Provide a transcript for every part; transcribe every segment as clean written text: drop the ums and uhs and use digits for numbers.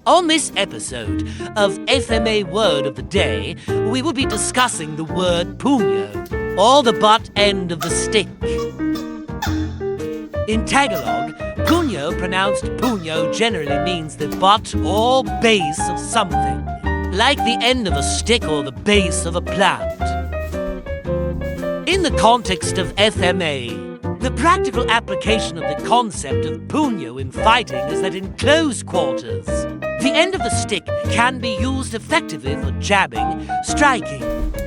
On this episode of FMA Word of the Day, we will be discussing the word Punyo, or the butt end of the stick. In Tagalog, Punyo, pronounced Punyo, generally means the butt or base of something, like the end of a stick or the base of a plant. In the context of FMA, the practical application of the concept of Punyo in fighting is that in close quarters, the end of the stick can be used effectively for jabbing, striking,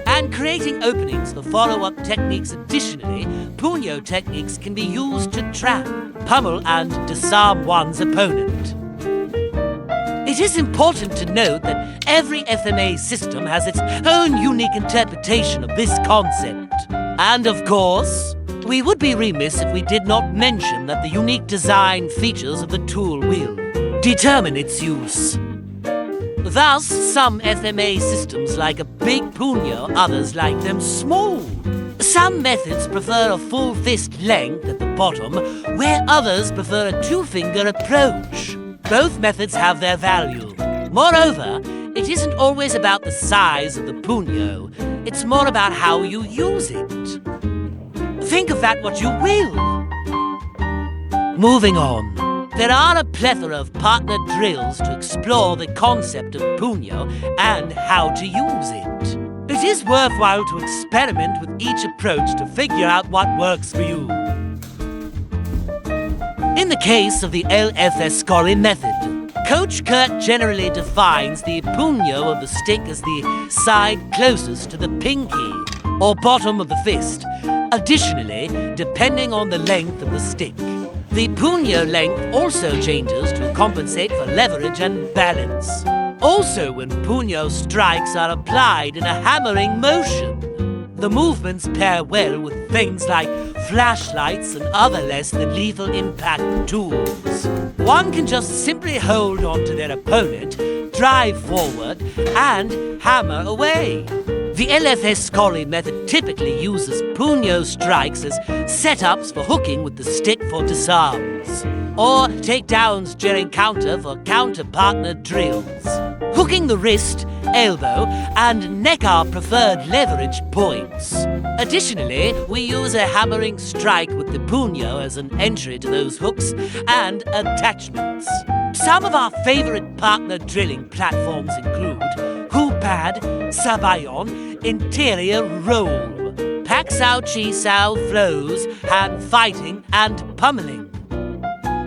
and creating openings for follow-up techniques. Additionally, Punyo techniques can be used to trap, pummel, and disarm one's opponent. It is important to note that every FMA system has its own unique interpretation of this concept. And of course, we would be remiss if we did not mention that the unique design features of the tool will determine its use. Thus, some FMA systems like a big Punyo, others like them small. Some methods prefer a full fist length at the bottom, where others prefer a two-finger approach. Both methods have their value. Moreover, it isn't always about the size of the Punyo. It's more about how you use it. Think of that what you will. Moving on. There are a plethora of partner drills to explore the concept of Punyo and how to use it. It is worthwhile to experiment with each approach to figure out what works for you. In the case of the FMA'R method, Coach Kurt generally defines the Punyo of the stick as the side closest to the pinky, or bottom of the fist. Additionally, depending on the length of the stick, the Punyo length also changes to compensate for leverage and balance. Also, when Punyo strikes are applied in a hammering motion, the movements pair well with things like flashlights and other less than lethal impact tools. One can just simply hold on to their opponent, drive forward, and hammer away. The FMA'R method typically uses Punyo strikes as setups for hooking with the stick for disarms, or takedowns during counter for counter-partner drills. Hooking the wrist, elbow, and neck are preferred leverage points. Additionally, we use a hammering strike with the Punyo as an entry to those hooks and attachments. Some of our favorite partner drilling platforms include Hupad, Sabayon, Interior Roll, Paksao, Chisao, Flows, Hand Fighting, and Pummeling.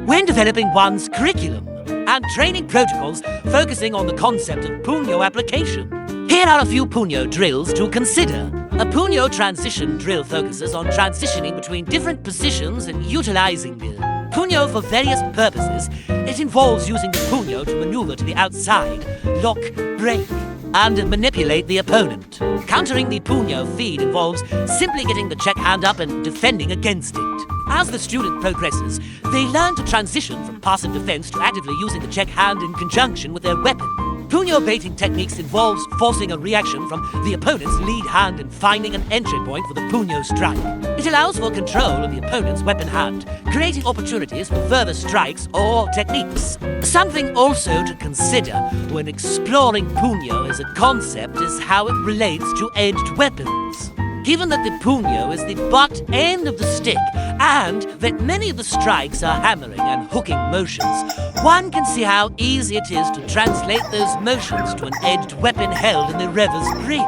When developing one's curriculum and training protocols focusing on the concept of Punyo application, here are a few Punyo drills to consider. A Punyo transition drill focuses on transitioning between different positions and utilizing the Punyo for various purposes. It involves using the Punyo to maneuver to the outside, lock, break, and manipulate the opponent. Countering the Punyo feed involves simply getting the check hand up and defending against it. As the student progresses, they learn to transition from passive defense to actively using the check hand in conjunction with their weapon. Punyo baiting techniques involves forcing a reaction from the opponent's lead hand and finding an entry point for the Punyo strike. It allows for control of the opponent's weapon hand, creating opportunities for further strikes or techniques. Something also to consider when exploring Punyo as a concept is how it relates to edged weapons. Given that the Punyo is the butt end of the stick and that many of the strikes are hammering and hooking motions, one can see how easy it is to translate those motions to an edged weapon held in the rever's grip.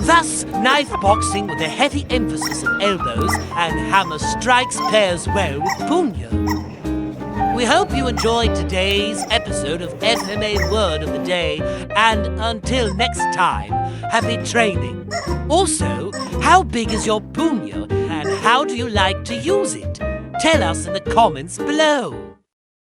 Thus, knife boxing with a heavy emphasis on elbows and hammer strikes pairs well with Punyo. We hope you enjoyed today's episode of FMA Word of the Day, and until next time, happy training. Also, how big is your Punyo and how do you like to use it? Tell us in the comments below.